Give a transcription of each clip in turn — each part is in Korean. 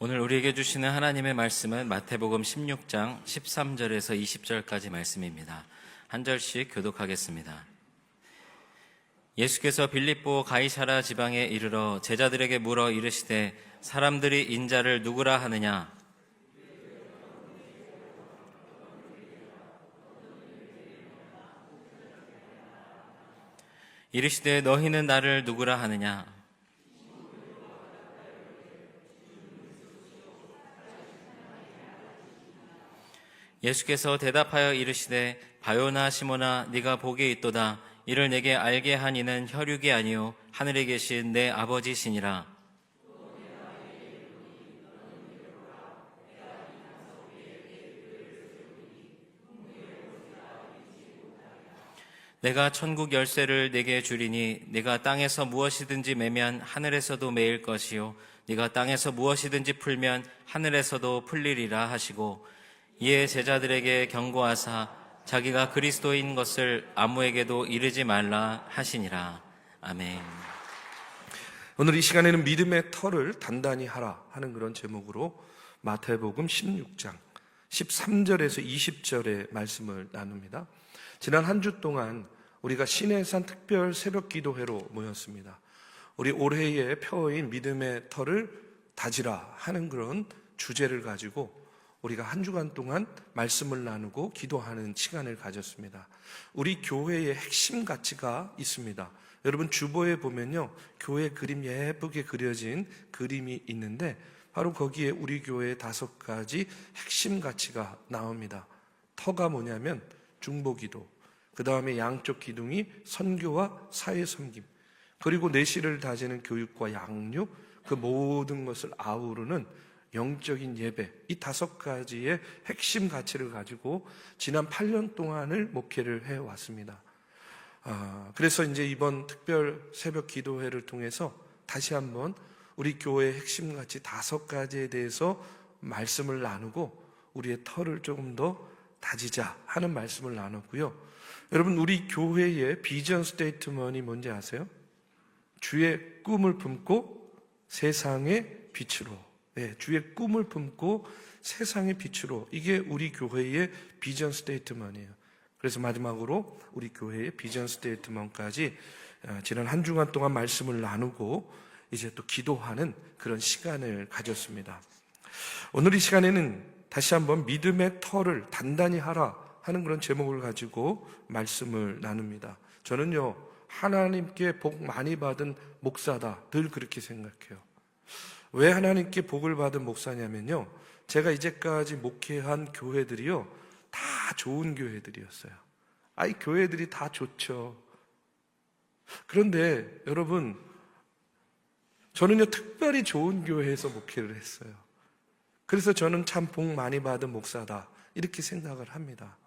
오늘 우리에게 주시는 하나님의 말씀은 마태복음 16장 13절에서 20절까지 말씀입니다. 한 절씩 교독하겠습니다. 예수께서 빌립보 가이사랴 지방에 이르러 제자들에게 물어 이르시되 사람들이 인자를 누구라 하느냐? 이르시되 너희는 나를 누구라 하느냐? 예수께서 대답하여 이르시되 바요나 시몬아 네가 복이 있도다. 이를 내게 알게 한 이는 혈육이 아니요 하늘에 계신 내 아버지시니라. 내가 천국 열쇠를 네게 주리니 네가 땅에서 무엇이든지 매면 하늘에서도 매일 것이요 네가 땅에서 무엇이든지 풀면 하늘에서도 풀리리라 하시고 이에 제자들에게 경고하사 자기가 그리스도인 것을 아무에게도 이르지 말라 하시니라. 아멘. 오늘 이 시간에는 믿음의 털을 단단히 하라 하는 그런 제목으로 마태복음 16장 13절에서 20절의 말씀을 나눕니다. 지난 한 주 동안 우리가 시내산 특별 새벽 기도회로 모였습니다. 우리 올해의 표어인 믿음의 털을 다지라 하는 그런 주제를 가지고 우리가 한 주간 동안 말씀을 나누고 기도하는 시간을 가졌습니다. 우리 교회의 핵심 가치가 있습니다. 여러분 주보에 보면요, 교회 그림 예쁘게 그려진 그림이 있는데 바로 거기에 우리 교회의 5가지 핵심 가치가 나옵니다. 터가 뭐냐면 중보기도, 그 다음에 양쪽 기둥이 선교와 사회섬김, 그리고 내실을 다지는 교육과 양육, 그 모든 것을 아우르는 영적인 예배, 이 5가지의 핵심 가치를 가지고 지난 8년 동안을 목회를 해왔습니다. 그래서 이제 이번 특별 새벽 기도회를 통해서 다시 한번 우리 교회의 핵심 가치 5가지에 대해서 말씀을 나누고 우리의 털을 조금 더 다지자 하는 말씀을 나눴고요. 여러분 우리 교회의 비전 스테이트먼이 뭔지 아세요? 주의 꿈을 품고 세상의 빛으로. 네, 주의 꿈을 품고 세상의 빛으로. 이게 우리 교회의 비전 스테이트먼이에요. 그래서 마지막으로 우리 교회의 비전 스테이트먼까지 지난 한 주간 동안 말씀을 나누고 이제 또 기도하는 그런 시간을 가졌습니다. 오늘 이 시간에는 다시 한번 믿음의 털을 단단히 하라 하는 그런 제목을 가지고 말씀을 나눕니다. 저는요, 하나님께 복 많이 받은 목사다, 늘 그렇게 생각해요. 왜 하나님께 복을 받은 목사냐면요, 제가 이제까지 목회한 교회들이요 다 좋은 교회들이었어요. 이 교회들이 다 좋죠. 그런데 여러분, 저는요 특별히 좋은 교회에서 목회를 했어요. 그래서 저는 참 복 많이 받은 목사다 이렇게 생각을 합니다.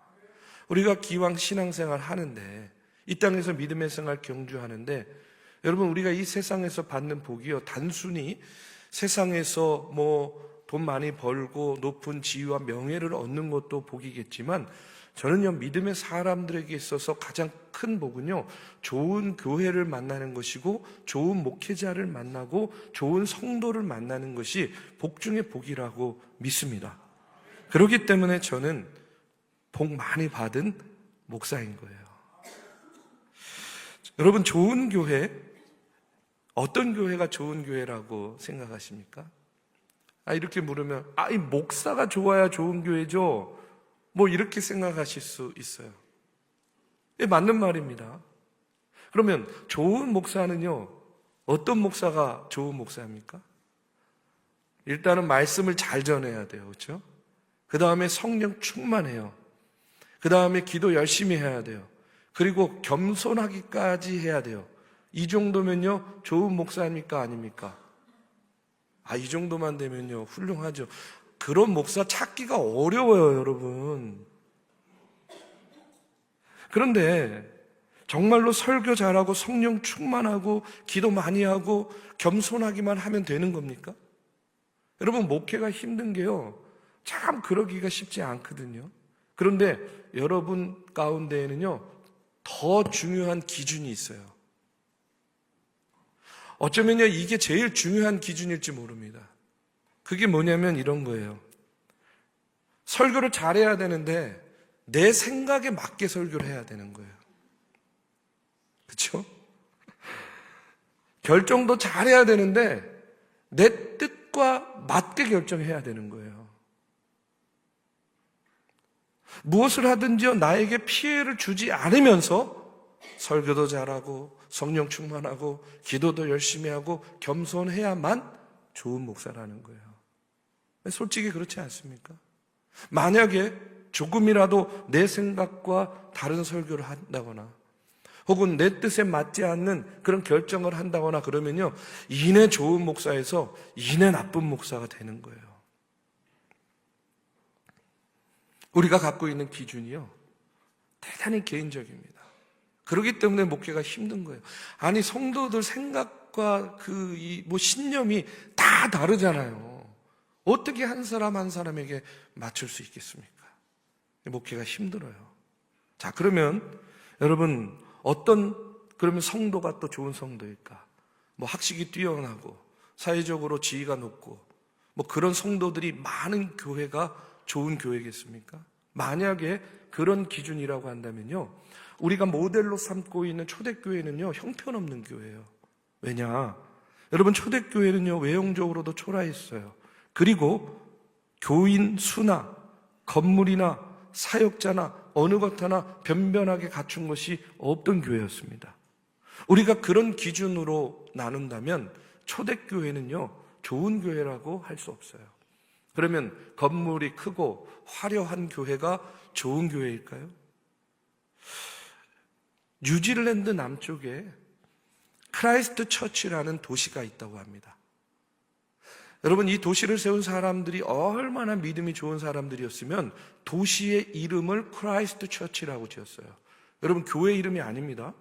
우리가 기왕 신앙생활 하는데, 이 땅에서 믿음의 생활 경주하는데, 여러분 우리가 이 세상에서 받는 복이요 단순히 세상에서 돈 많이 벌고 높은 지위와 명예를 얻는 것도 복이겠지만, 저는요 믿음의 사람들에게 있어서 가장 큰 복은요 좋은 교회를 만나는 것이고 좋은 목회자를 만나고 좋은 성도를 만나는 것이 복 중의 복이라고 믿습니다. 그렇기 때문에 저는 복 많이 받은 목사인 거예요. 여러분 좋은 교회, 어떤 교회가 좋은 교회라고 생각하십니까? 이렇게 물으면 이 목사가 좋아야 좋은 교회죠, 이렇게 생각하실 수 있어요. 맞는 말입니다. 그러면 좋은 목사는요 어떤 목사가 좋은 목사입니까? 일단은 말씀을 잘 전해야 돼요. 그렇죠? 그 다음에 성령 충만해요. 그 다음에 기도 열심히 해야 돼요. 그리고 겸손하기까지 해야 돼요. 이 정도면요 좋은 목사입니까? 아닙니까? 이 정도만 되면요 훌륭하죠. 그런 목사 찾기가 어려워요, 여러분. 그런데 정말로 설교 잘하고 성령 충만하고 기도 많이 하고 겸손하기만 하면 되는 겁니까? 여러분 목회가 힘든 게요 참 그러기가 쉽지 않거든요. 그런데 여러분 가운데에는요 더 중요한 기준이 있어요. 어쩌면요 이게 제일 중요한 기준일지 모릅니다. 그게 뭐냐면 이런 거예요. 설교를 잘해야 되는데 내 생각에 맞게 설교를 해야 되는 거예요. 그렇죠? 결정도 잘해야 되는데 내 뜻과 맞게 결정해야 되는 거예요. 무엇을 하든지요 나에게 피해를 주지 않으면서 설교도 잘하고 성령 충만하고 기도도 열심히 하고 겸손해야만 좋은 목사라는 거예요. 솔직히 그렇지 않습니까? 만약에 조금이라도 내 생각과 다른 설교를 한다거나 혹은 내 뜻에 맞지 않는 그런 결정을 한다거나 그러면요 이내 좋은 목사에서 이내 나쁜 목사가 되는 거예요. 우리가 갖고 있는 기준이요 대단히 개인적입니다. 그렇기 때문에 목회가 힘든 거예요. 아니 성도들 생각과 신념이 다 다르잖아요. 어떻게 한 사람 한 사람에게 맞출 수 있겠습니까? 목회가 힘들어요. 자, 그러면 여러분 그러면 성도가 또 좋은 성도일까? 학식이 뛰어나고 사회적으로 지위가 높고 그런 성도들이 많은 교회가 좋은 교회겠습니까? 만약에 그런 기준이라고 한다면요 우리가 모델로 삼고 있는 초대교회는요 형편없는 교회예요. 왜냐? 여러분 초대교회는요 외형적으로도 초라했어요. 그리고 교인 수나 건물이나 사역자나 어느 것 하나 변변하게 갖춘 것이 없던 교회였습니다. 우리가 그런 기준으로 나눈다면 초대교회는요 좋은 교회라고 할 수 없어요. 그러면 건물이 크고 화려한 교회가 좋은 교회일까요? 뉴질랜드 남쪽에 크라이스트 처치라는 도시가 있다고 합니다. 여러분 이 도시를 세운 사람들이 얼마나 믿음이 좋은 사람들이었으면 도시의 이름을 크라이스트 처치라고 지었어요. 여러분 교회 이름이 아닙니다.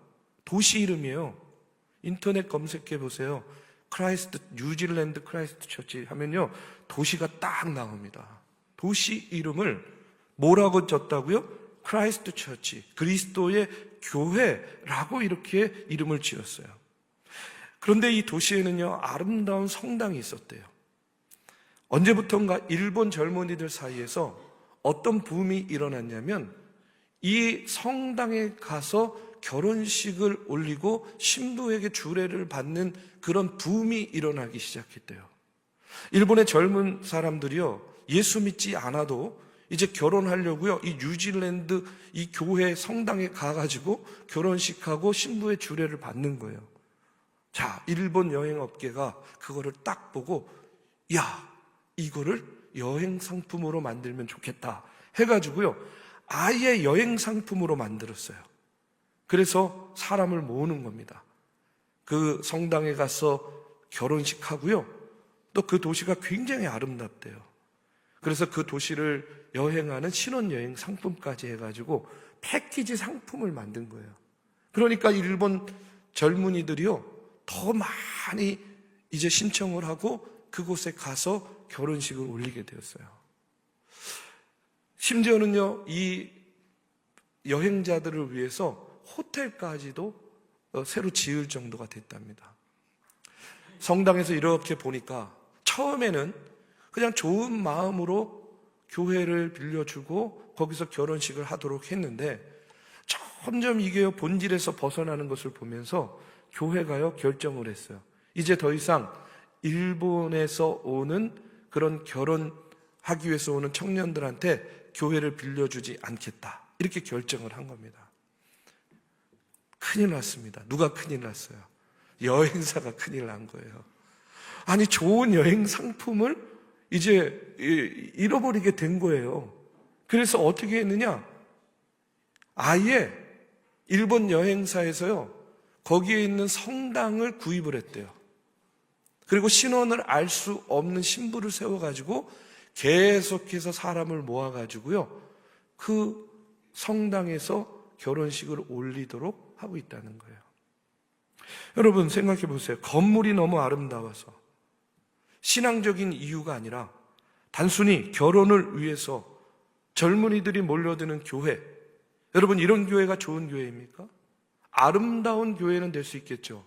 도시 이름이에요. 인터넷 검색해 보세요. 뉴질랜드 크라이스트 처치 하면요 도시가 딱 나옵니다. 도시 이름을 뭐라고 졌다고요? 크라이스트 처치, 그리스도의 교회라고 이렇게 이름을 지었어요. 그런데 이 도시에는요 아름다운 성당이 있었대요. 언제부턴가 일본 젊은이들 사이에서 어떤 붐이 일어났냐면 이 성당에 가서 결혼식을 올리고 신부에게 주례를 받는 그런 붐이 일어나기 시작했대요. 일본의 젊은 사람들이요 예수 믿지 않아도 이제 결혼하려고요 이 뉴질랜드 이 교회 성당에 가가지고 결혼식하고 신부의 주례를 받는 거예요. 자, 일본 여행업계가 그거를 딱 보고 야 이거를 여행 상품으로 만들면 좋겠다 해가지고요 아예 여행 상품으로 만들었어요. 그래서 사람을 모으는 겁니다. 그 성당에 가서 결혼식하고요 또 그 도시가 굉장히 아름답대요. 그래서 그 도시를 여행하는 신혼여행 상품까지 해가지고 패키지 상품을 만든 거예요. 그러니까 일본 젊은이들이요 더 많이 이제 신청을 하고 그곳에 가서 결혼식을 올리게 되었어요. 심지어는요 이 여행자들을 위해서 호텔까지도 새로 지을 정도가 됐답니다. 성당에서 이렇게 보니까 처음에는 그냥 좋은 마음으로 교회를 빌려주고 거기서 결혼식을 하도록 했는데 점점 이게 본질에서 벗어나는 것을 보면서 교회가요 결정을 했어요. 이제 더 이상 일본에서 오는 그런 결혼하기 위해서 오는 청년들한테 교회를 빌려주지 않겠다 이렇게 결정을 한 겁니다. 큰일 났습니다. 누가 큰일 났어요? 여행사가 큰일 난 거예요. 아니 좋은 여행 상품을 이제 잃어버리게 된 거예요. 그래서 어떻게 했느냐? 아예 일본 여행사에서요 거기에 있는 성당을 구입을 했대요. 그리고 신원을 알 수 없는 신부를 세워가지고 계속해서 사람을 모아가지고요 그 성당에서 결혼식을 올리도록 하고 있다는 거예요. 여러분 생각해 보세요. 건물이 너무 아름다워서 신앙적인 이유가 아니라 단순히 결혼을 위해서 젊은이들이 몰려드는 교회, 여러분 이런 교회가 좋은 교회입니까? 아름다운 교회는 될 수 있겠죠.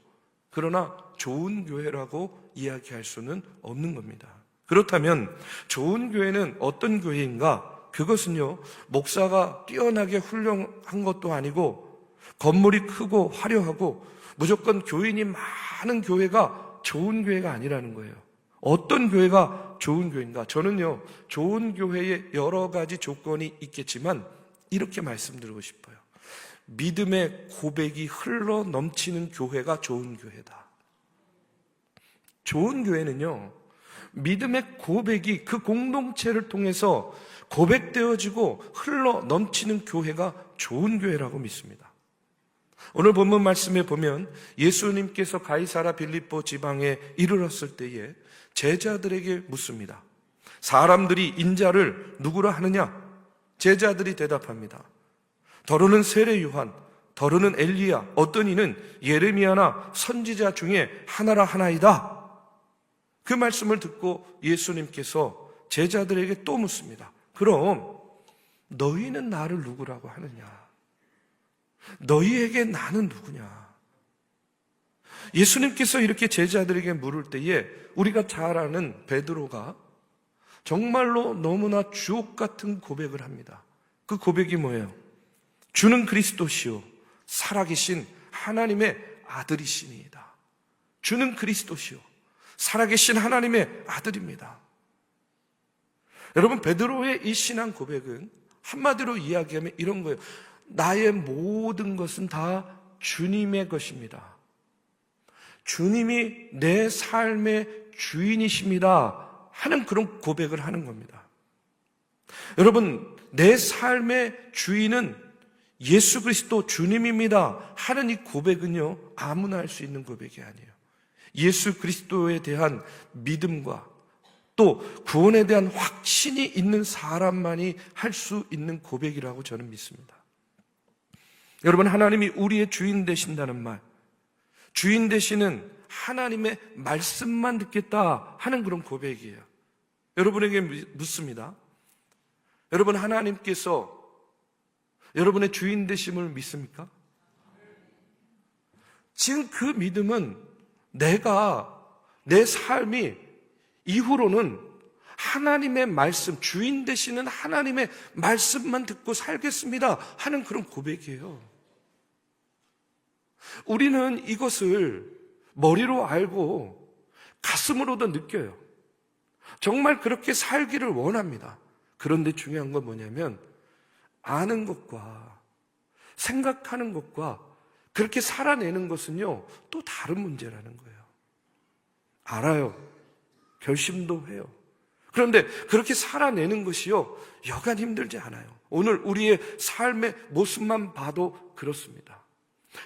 그러나 좋은 교회라고 이야기할 수는 없는 겁니다. 그렇다면 좋은 교회는 어떤 교회인가? 그것은요, 목사가 뛰어나게 훌륭한 것도 아니고 건물이 크고 화려하고 무조건 교인이 많은 교회가 좋은 교회가 아니라는 거예요. 어떤 교회가 좋은 교회인가? 저는요, 좋은 교회에 여러 가지 조건이 있겠지만 이렇게 말씀드리고 싶어요. 믿음의 고백이 흘러 넘치는 교회가 좋은 교회다. 좋은 교회는요, 믿음의 고백이 그 공동체를 통해서 고백되어지고 흘러 넘치는 교회가 좋은 교회라고 믿습니다. 오늘 본문 말씀에 보면 예수님께서 가이사라 빌립보 지방에 이르렀을 때에 제자들에게 묻습니다. 사람들이 인자를 누구라 하느냐? 제자들이 대답합니다. 더러는 세례 요한, 더러는 엘리야, 어떤 이는 예레미야나 선지자 중에 하나라 하나이다. 그 말씀을 듣고 예수님께서 제자들에게 또 묻습니다. 그럼 너희는 나를 누구라고 하느냐? 너희에게 나는 누구냐? 예수님께서 이렇게 제자들에게 물을 때에 우리가 잘 아는 베드로가 정말로 너무나 주옥 같은 고백을 합니다. 그 고백이 뭐예요? 주는 그리스도시요 살아계신 하나님의 아들이시니이다. 주는 그리스도시요 살아계신 하나님의 아들입니다. 여러분, 베드로의 이 신앙 고백은 한마디로 이야기하면 이런 거예요. 나의 모든 것은 다 주님의 것입니다. 주님이 내 삶의 주인이십니다 하는 그런 고백을 하는 겁니다. 여러분, 내 삶의 주인은 예수 그리스도 주님입니다 하는 이 고백은요, 아무나 할 수 있는 고백이 아니에요. 예수 그리스도에 대한 믿음과 또 구원에 대한 확신이 있는 사람만이 할 수 있는 고백이라고 저는 믿습니다. 여러분, 하나님이 우리의 주인 되신다는 말, 주인 되시는 하나님의 말씀만 듣겠다 하는 그런 고백이에요. 여러분에게 묻습니다. 여러분, 하나님께서 여러분의 주인 되심을 믿습니까? 지금 그 믿음은 내가 내 삶이 이후로는 하나님의 말씀, 주인 되시는 하나님의 말씀만 듣고 살겠습니다 하는 그런 고백이에요. 우리는 이것을 머리로 알고 가슴으로도 느껴요. 정말 그렇게 살기를 원합니다. 그런데 중요한 건 뭐냐면 아는 것과 생각하는 것과 그렇게 살아내는 것은요, 또 다른 문제라는 거예요. 알아요. 결심도 해요. 그런데 그렇게 살아내는 것이요, 여간 힘들지 않아요. 오늘 우리의 삶의 모습만 봐도 그렇습니다.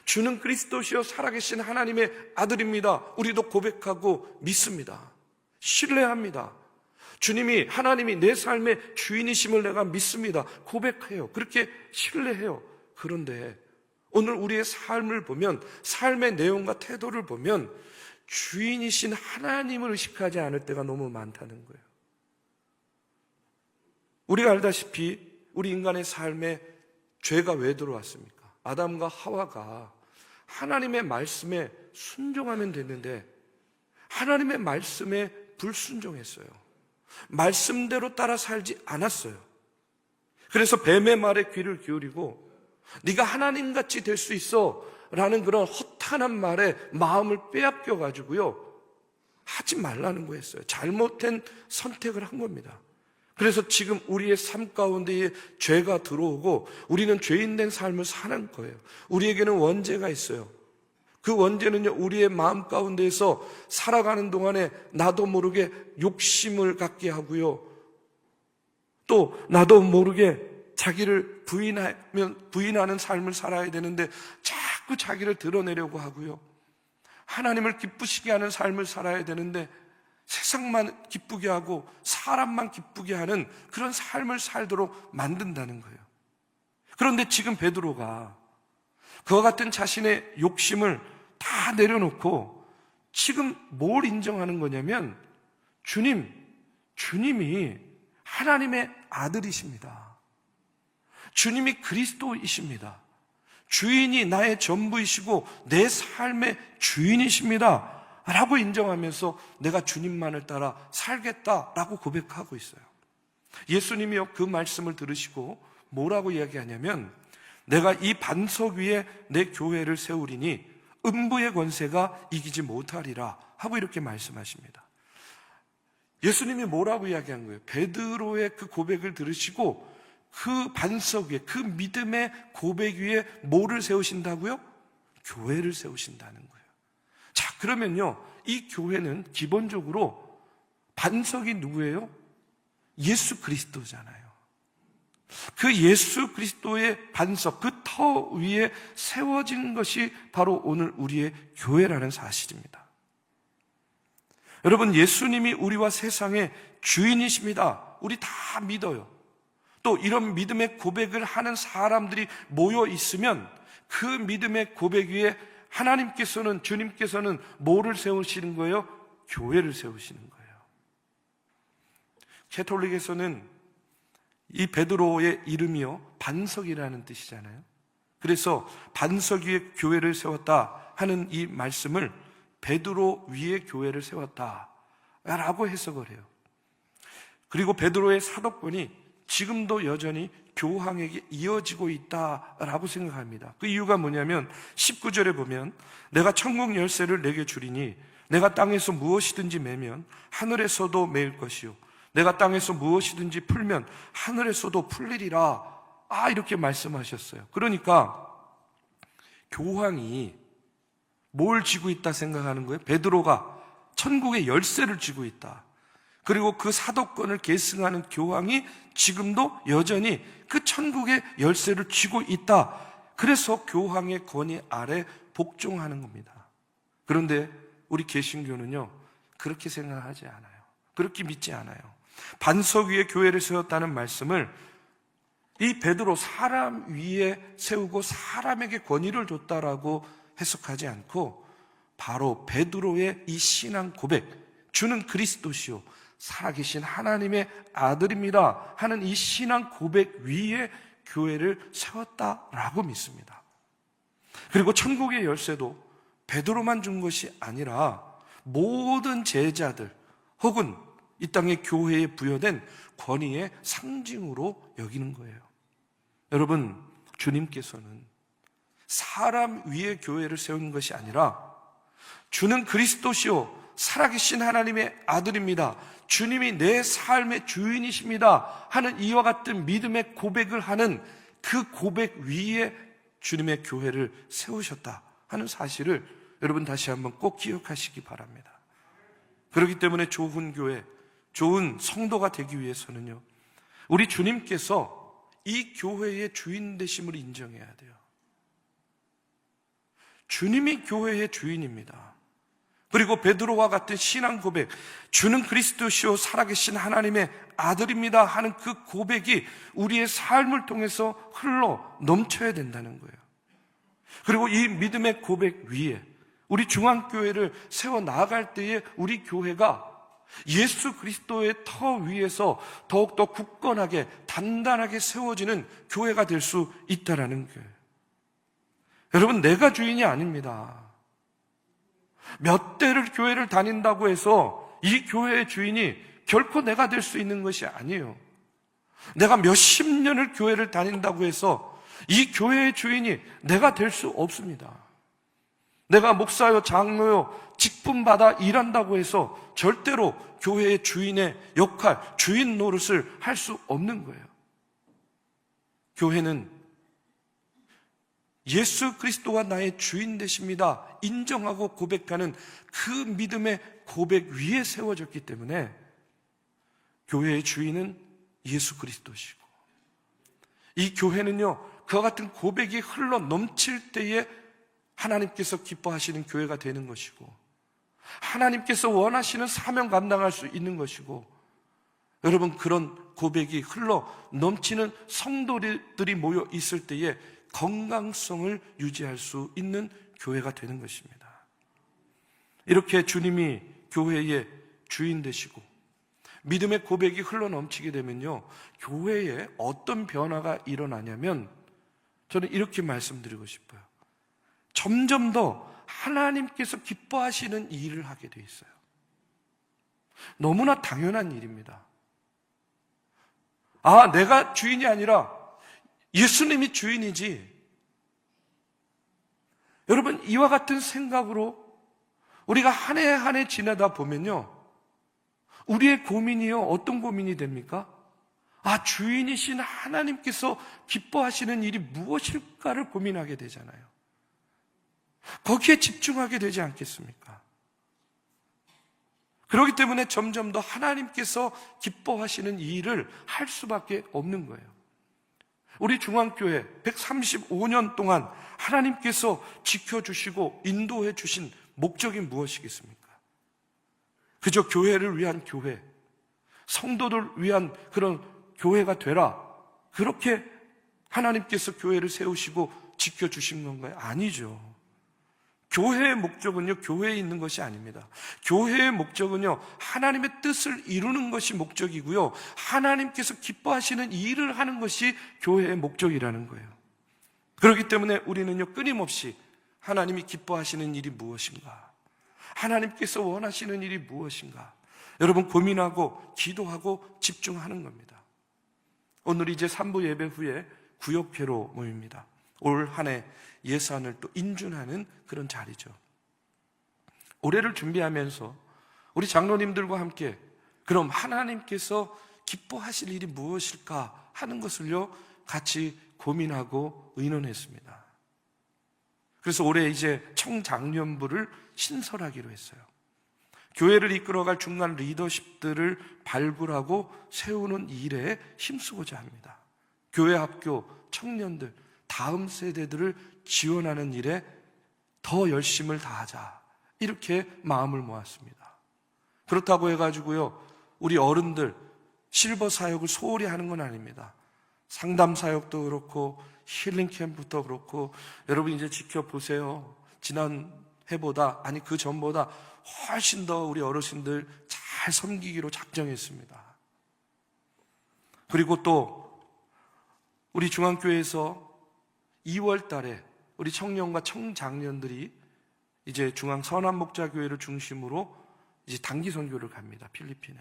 주는 그리스도시요 살아계신 하나님의 아들입니다. 우리도 고백하고 믿습니다. 신뢰합니다. 주님이, 하나님이 내 삶의 주인이심을 내가 믿습니다. 고백해요. 그렇게 신뢰해요. 그런데 오늘 우리의 삶을 보면, 삶의 내용과 태도를 보면 주인이신 하나님을 의식하지 않을 때가 너무 많다는 거예요. 우리가 알다시피 우리 인간의 삶에 죄가 왜 들어왔습니까? 아담과 하와가 하나님의 말씀에 순종하면 됐는데 하나님의 말씀에 불순종했어요. 말씀대로 따라 살지 않았어요. 그래서 뱀의 말에 귀를 기울이고 네가 하나님같이 될 수 있어 라는 그런 허탄한 말에 마음을 빼앗겨 가지고요, 하지 말라는 거였어요. 잘못된 선택을 한 겁니다. 그래서 지금 우리의 삶 가운데에 죄가 들어오고 우리는 죄인된 삶을 사는 거예요. 우리에게는 원죄가 있어요. 그 원죄는요, 우리의 마음 가운데에서 살아가는 동안에 나도 모르게 욕심을 갖게 하고요, 또 나도 모르게 자기를 부인하는 삶을 살아야 되는데 자꾸 자기를 드러내려고 하고요, 하나님을 기쁘시게 하는 삶을 살아야 되는데 세상만 기쁘게 하고 사람만 기쁘게 하는 그런 삶을 살도록 만든다는 거예요. 그런데 지금 베드로가 그와 같은 자신의 욕심을 다 내려놓고 지금 뭘 인정하는 거냐면 주님이 하나님의 아들이십니다. 주님이 그리스도이십니다. 주인이 나의 전부이시고 내 삶의 주인이십니다 라고 인정하면서 내가 주님만을 따라 살겠다라고 고백하고 있어요. 예수님이요, 그 말씀을 들으시고 뭐라고 이야기하냐면, 내가 이 반석 위에 내 교회를 세우리니 음부의 권세가 이기지 못하리라 하고 이렇게 말씀하십니다. 예수님이 뭐라고 이야기한 거예요? 베드로의 그 고백을 들으시고 그 반석 위에, 그 믿음의 고백 위에 뭐를 세우신다고요? 교회를 세우신다는 거예요. 자, 그러면요, 이 교회는 기본적으로 반석이 누구예요? 예수 그리스도잖아요. 그 예수 그리스도의 반석, 그 터 위에 세워진 것이 바로 오늘 우리의 교회라는 사실입니다. 여러분, 예수님이 우리와 세상의 주인이십니다. 우리 다 믿어요. 또 이런 믿음의 고백을 하는 사람들이 모여 있으면 그 믿음의 고백 위에 하나님께서는, 주님께서는 뭐를 세우시는 거예요? 교회를 세우시는 거예요. 캐톨릭에서는 이 베드로의 이름이요, 반석이라는 뜻이잖아요. 그래서 반석 위에 교회를 세웠다 하는 이 말씀을 베드로 위에 교회를 세웠다 라고 해석을 해요. 그리고 베드로의 사도권이 지금도 여전히 교황에게 이어지고 있다라고 생각합니다. 그 이유가 뭐냐면 19절에 보면, 내가 천국 열쇠를 내게 주리니 내가 땅에서 무엇이든지 매면 하늘에서도 매일 것이요, 내가 땅에서 무엇이든지 풀면 하늘에서도 풀리리라, 이렇게 말씀하셨어요. 그러니까 교황이 뭘 쥐고 있다 생각하는 거예요? 베드로가 천국의 열쇠를 쥐고 있다. 그리고 그 사도권을 계승하는 교황이 지금도 여전히 그 천국의 열쇠를 쥐고 있다. 그래서 교황의 권위 아래 복종하는 겁니다. 그런데 우리 개신교는요, 그렇게 생각하지 않아요. 그렇게 믿지 않아요. 반석 위에 교회를 세웠다는 말씀을 이 베드로, 사람 위에 세우고 사람에게 권위를 줬다라고 해석하지 않고, 바로 베드로의 이 신앙 고백, 주는 그리스도시요 살아계신 하나님의 아들입니다 하는 이 신앙 고백 위에 교회를 세웠다라고 믿습니다. 그리고 천국의 열쇠도 베드로만 준 것이 아니라 모든 제자들 혹은 이 땅의 교회에 부여된 권위의 상징으로 여기는 거예요. 여러분, 주님께서는 사람 위에 교회를 세운 것이 아니라 주는 그리스도시요 살아계신 하나님의 아들입니다, 주님이 내 삶의 주인이십니다 하는 이와 같은 믿음의 고백을 하는 그 고백 위에 주님의 교회를 세우셨다 하는 사실을 여러분 다시 한번 꼭 기억하시기 바랍니다. 그렇기 때문에 좋은 교회, 좋은 성도가 되기 위해서는요, 우리 주님께서 이 교회의 주인 되심을 인정해야 돼요. 주님이 교회의 주인입니다. 그리고 베드로와 같은 신앙 고백, 주는 그리스도시요 살아계신 하나님의 아들입니다 하는 그 고백이 우리의 삶을 통해서 흘러 넘쳐야 된다는 거예요. 그리고 이 믿음의 고백 위에 우리 중앙교회를 세워 나아갈 때에 우리 교회가 예수 그리스도의 터 위에서 더욱더 굳건하게 단단하게 세워지는 교회가 될 수 있다는 거예요. 여러분, 내가 주인이 아닙니다. 몇 대를 교회를 다닌다고 해서 이 교회의 주인이 결코 내가 될 수 있는 것이 아니에요. 내가 몇십 년을 교회를 다닌다고 해서 이 교회의 주인이 내가 될 수 없습니다. 내가 목사요, 장로요, 직분받아 일한다고 해서 절대로 교회의 주인의 역할, 주인 노릇을 할 수 없는 거예요. 교회는 예수 그리스도가 나의 주인 되십니다 인정하고 고백하는 그 믿음의 고백 위에 세워졌기 때문에 교회의 주인은 예수 그리스도시고, 이 교회는요, 그와 같은 고백이 흘러 넘칠 때에 하나님께서 기뻐하시는 교회가 되는 것이고, 하나님께서 원하시는 사명 감당할 수 있는 것이고, 여러분, 그런 고백이 흘러 넘치는 성도들이 모여 있을 때에 건강성을 유지할 수 있는 교회가 되는 것입니다. 이렇게 주님이 교회의 주인 되시고 믿음의 고백이 흘러 넘치게 되면요, 교회에 어떤 변화가 일어나냐면, 저는 이렇게 말씀드리고 싶어요. 점점 더 하나님께서 기뻐하시는 일을 하게 돼 있어요. 너무나 당연한 일입니다. 내가 주인이 아니라 예수님이 주인이지. 여러분, 이와 같은 생각으로 우리가 한 해 한 해 지나다 보면요, 우리의 고민이요, 어떤 고민이 됩니까? 주인이신 하나님께서 기뻐하시는 일이 무엇일까를 고민하게 되잖아요. 거기에 집중하게 되지 않겠습니까? 그렇기 때문에 점점 더 하나님께서 기뻐하시는 일을 할 수밖에 없는 거예요. 우리 중앙교회 135년 동안 하나님께서 지켜주시고 인도해 주신 목적이 무엇이겠습니까? 그저 교회를 위한 교회, 성도들 위한 그런 교회가 되라, 그렇게 하나님께서 교회를 세우시고 지켜주신 건가요? 아니죠. 교회의 목적은요, 교회에 있는 것이 아닙니다. 교회의 목적은요, 하나님의 뜻을 이루는 것이 목적이고요, 하나님께서 기뻐하시는 일을 하는 것이 교회의 목적이라는 거예요. 그렇기 때문에 우리는요, 끊임없이 하나님이 기뻐하시는 일이 무엇인가, 하나님께서 원하시는 일이 무엇인가, 여러분 고민하고 기도하고 집중하는 겁니다. 오늘 이제 3부 예배 후에 구역회로 모입니다. 올 한 해 예산을 또 인준하는 그런 자리죠. 올해를 준비하면서 우리 장로님들과 함께 그럼 하나님께서 기뻐하실 일이 무엇일까 하는 것을요, 같이 고민하고 의논했습니다. 그래서 올해 이제 청장년부를 신설하기로 했어요. 교회를 이끌어갈 중간 리더십들을 발굴하고 세우는 일에 힘쓰고자 합니다. 교회 학교 청년들, 다음 세대들을 지원하는 일에 더 열심을 다하자, 이렇게 마음을 모았습니다. 그렇다고 해가지고요, 우리 어른들 실버 사역을 소홀히 하는 건 아닙니다. 상담 사역도 그렇고 힐링 캠프도 그렇고, 여러분 이제 지켜보세요. 지난 해보다, 아니 그 전보다 훨씬 더 우리 어르신들 잘 섬기기로 작정했습니다. 그리고 또 우리 중앙교회에서 2월 달에 우리 청년과 청장년들이 이제 중앙 선한목자교회를 중심으로 이제 단기 선교를 갑니다. 필리핀에.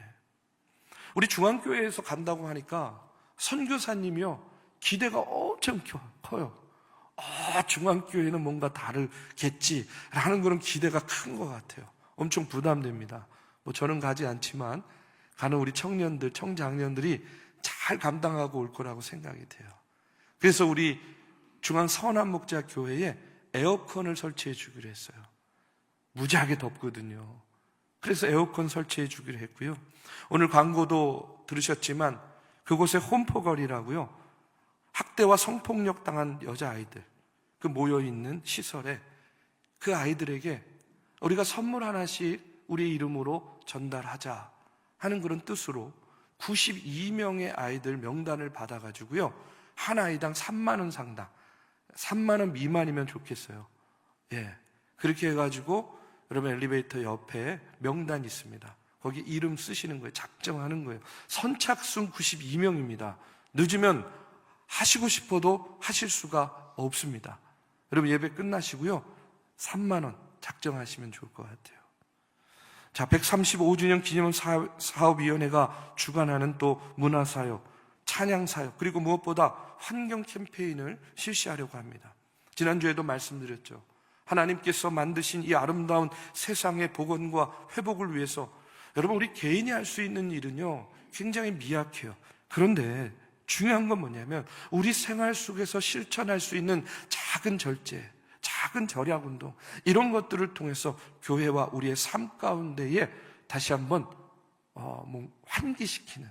우리 중앙교회에서 간다고 하니까 선교사님이요, 기대가 엄청 커요. 중앙교회는 뭔가 다르겠지라는 그런 기대가 큰 것 같아요. 엄청 부담됩니다. 저는 가지 않지만 가는 우리 청년들, 청장년들이 잘 감당하고 올 거라고 생각이 돼요. 그래서 우리 중앙 선한목자교회에 에어컨을 설치해 주기로 했어요. 무지하게 덥거든요. 그래서 에어컨 설치해 주기로 했고요. 오늘 광고도 들으셨지만 그곳에 홈포걸이라고요, 학대와 성폭력 당한 여자아이들 그 모여있는 시설에 그 아이들에게 우리가 선물 하나씩 우리 이름으로 전달하자 하는 그런 뜻으로 92명의 아이들 명단을 받아가지고요, 한 아이당 3만 원 상당, 3만 원 미만이면 좋겠어요. 그렇게 해가지고 여러분 엘리베이터 옆에 명단이 있습니다. 거기 이름 쓰시는 거예요. 작정하는 거예요. 선착순 92명입니다. 늦으면 하시고 싶어도 하실 수가 없습니다. 여러분 예배 끝나시고요, 3만 원 작정하시면 좋을 것 같아요. 자, 135주년 기념 사업위원회가 주관하는 또 문화사역, 찬양사역, 그리고 무엇보다 환경 캠페인을 실시하려고 합니다. 지난주에도 말씀드렸죠. 하나님께서 만드신 이 아름다운 세상의 복원과 회복을 위해서 여러분 우리 개인이 할 수 있는 일은요, 굉장히 미약해요. 그런데 중요한 건 뭐냐면 우리 생활 속에서 실천할 수 있는 작은 절제, 작은 절약운동, 이런 것들을 통해서 교회와 우리의 삶 가운데에 다시 한번 환기시키는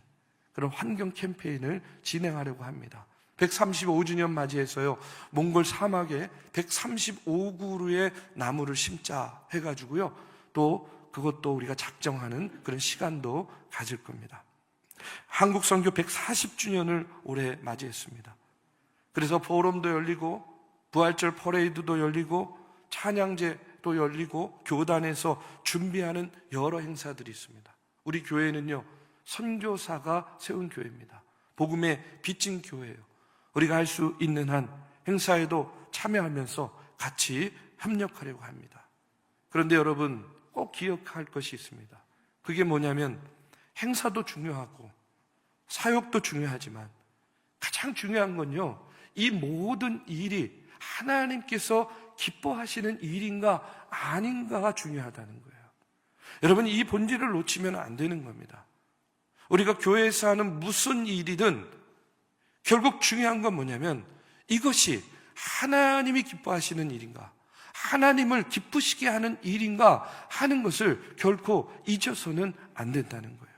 그런 환경 캠페인을 진행하려고 합니다. 135주년 맞이해서요, 몽골 사막에 135그루의 나무를 심자 해가지고요, 또 그것도 우리가 작정하는 그런 시간도 가질 겁니다. 한국 선교 140주년을 올해 맞이했습니다. 그래서 포럼도 열리고 부활절 퍼레이드도 열리고 찬양제도 열리고 교단에서 준비하는 여러 행사들이 있습니다. 우리 교회는요, 선교사가 세운 교회입니다. 복음의 빚진 교회예요. 우리가 할 수 있는 한 행사에도 참여하면서 같이 협력하려고 합니다. 그런데 여러분 꼭 기억할 것이 있습니다. 그게 뭐냐면 행사도 중요하고 사역도 중요하지만 가장 중요한 건요, 이 모든 일이 하나님께서 기뻐하시는 일인가 아닌가가 중요하다는 거예요. 여러분, 이 본질을 놓치면 안 되는 겁니다. 우리가 교회에서 하는 무슨 일이든 결국 중요한 건 뭐냐면 이것이 하나님이 기뻐하시는 일인가, 하나님을 기쁘시게 하는 일인가 하는 것을 결코 잊어서는 안 된다는 거예요.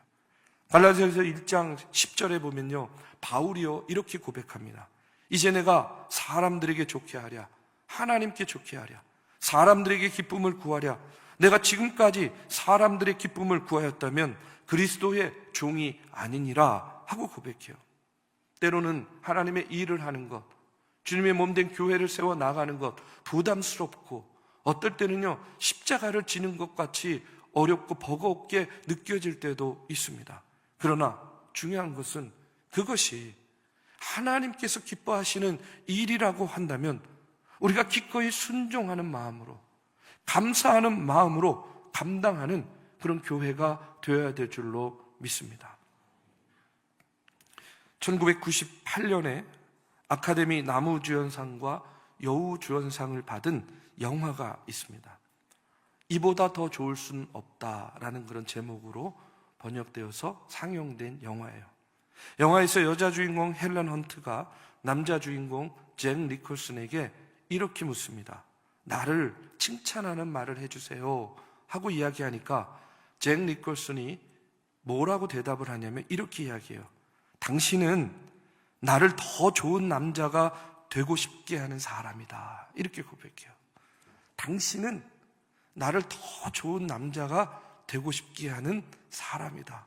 갈라디아서 1장 10절에 보면요, 바울이요 이렇게 고백합니다. 이제 내가 사람들에게 좋게 하랴, 하나님께 좋게 하랴, 사람들에게 기쁨을 구하랴. 내가 지금까지 사람들의 기쁨을 구하였다면 그리스도의 종이 아니니라 하고 고백해요. 때로는 하나님의 일을 하는 것, 주님의 몸된 교회를 세워 나가는 것 부담스럽고 어떨 때는요 십자가를 지는 것 같이 어렵고 버겁게 느껴질 때도 있습니다. 그러나 중요한 것은 그것이 하나님께서 기뻐하시는 일이라고 한다면 우리가 기꺼이 순종하는 마음으로, 감사하는 마음으로 감당하는 그런 교회가 되어야 될 줄로 믿습니다. 1998년에 아카데미 나무주연상과 여우주연상을 받은 영화가 있습니다. 이보다 더 좋을 순 없다라는 그런 제목으로 번역되어서 상영된 영화예요. 영화에서 여자 주인공 헬런 헌트가 남자 주인공 잭 니콜슨에게 이렇게 묻습니다. 나를 칭찬하는 말을 해주세요 하고 이야기하니까 잭 니콜슨이 뭐라고 대답을 하냐면 이렇게 이야기해요. 당신은 나를 더 좋은 남자가 되고 싶게 하는 사람이다. 이렇게 고백해요. 당신은 나를 더 좋은 남자가 되고 싶게 하는 사람이다.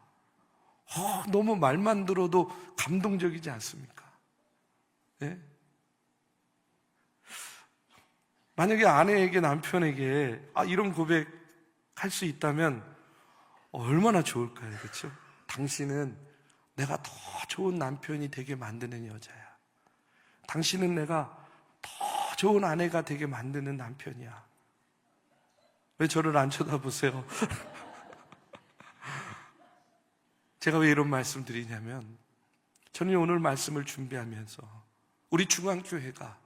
너무 말만 들어도 감동적이지 않습니까? 네? 만약에 아내에게 남편에게 이런 고백할 수 있다면 얼마나 좋을까요? 그렇죠? 당신은 내가 더 좋은 남편이 되게 만드는 여자야. 당신은 내가 더 좋은 아내가 되게 만드는 남편이야. 왜 저를 안 쳐다보세요? 제가 왜 이런 말씀 드리냐면 저는 오늘 말씀을 준비하면서 우리 중앙교회가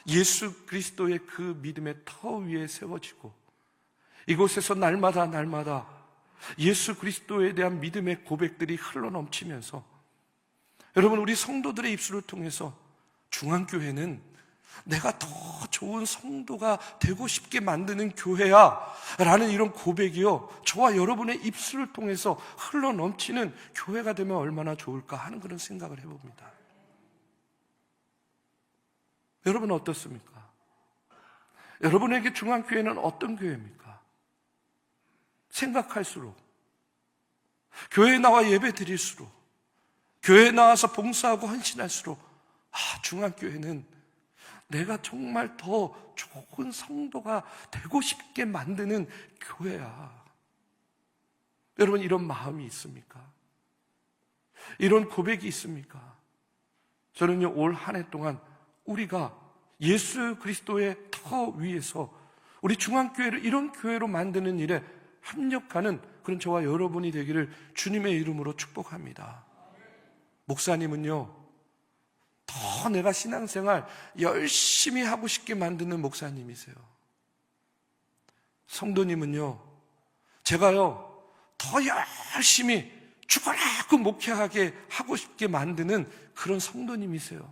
예수 그리스도의 그 믿음의 터 위에 세워지고 이곳에서 날마다 예수 그리스도에 대한 믿음의 고백들이 흘러넘치면서 여러분 우리 성도들의 입술을 통해서 중앙교회는 내가 더 좋은 성도가 되고 싶게 만드는 교회야 라는 이런 고백이요 저와 여러분의 입술을 통해서 흘러넘치는 교회가 되면 얼마나 좋을까 하는 그런 생각을 해봅니다. 여러분 어떻습니까? 여러분에게 중앙교회는 어떤 교회입니까? 생각할수록 교회에 나와 예배 드릴수록 교회에 나와서 봉사하고 헌신할수록 중앙교회는 내가 정말 더 좋은 성도가 되고 싶게 만드는 교회야. 여러분 이런 마음이 있습니까? 이런 고백이 있습니까? 저는요 올 한 해 동안 우리가 예수 그리스도의 터 위에서 우리 중앙교회를 이런 교회로 만드는 일에 합력하는 그런 저와 여러분이 되기를 주님의 이름으로 축복합니다. 목사님은요 더 내가 신앙생활 열심히 하고 싶게 만드는 목사님이세요. 성도님은요 제가요 더 열심히 죽어라고 목회하게 하고 싶게 만드는 그런 성도님이세요.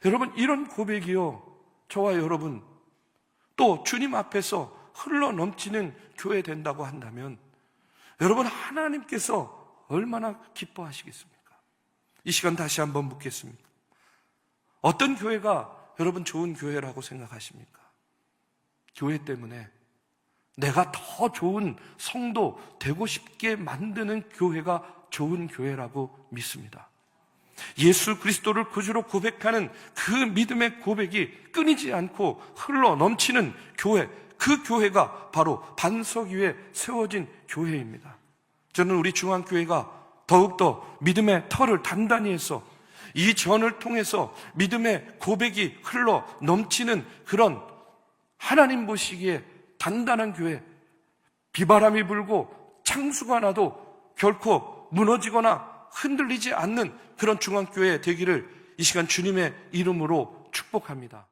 여러분 이런 고백이요 저와 여러분 또 주님 앞에서 흘러넘치는 교회 된다고 한다면 여러분 하나님께서 얼마나 기뻐하시겠습니까? 이 시간 다시 한번 묻겠습니다. 어떤 교회가 여러분 좋은 교회라고 생각하십니까? 교회 때문에 내가 더 좋은 성도 되고 싶게 만드는 교회가 좋은 교회라고 믿습니다. 예수 그리스도를 구주로 고백하는 그 믿음의 고백이 끊이지 않고 흘러 넘치는 교회, 그 교회가 바로 반석 위에 세워진 교회입니다. 저는 우리 중앙교회가 더욱더 믿음의 터를 단단히 해서 이 전을 통해서 믿음의 고백이 흘러 넘치는 그런 하나님 보시기에 단단한 교회, 비바람이 불고 창수가 나도 결코 무너지거나 흔들리지 않는 그런 중앙교회 되기를 이 시간 주님의 이름으로 축복합니다.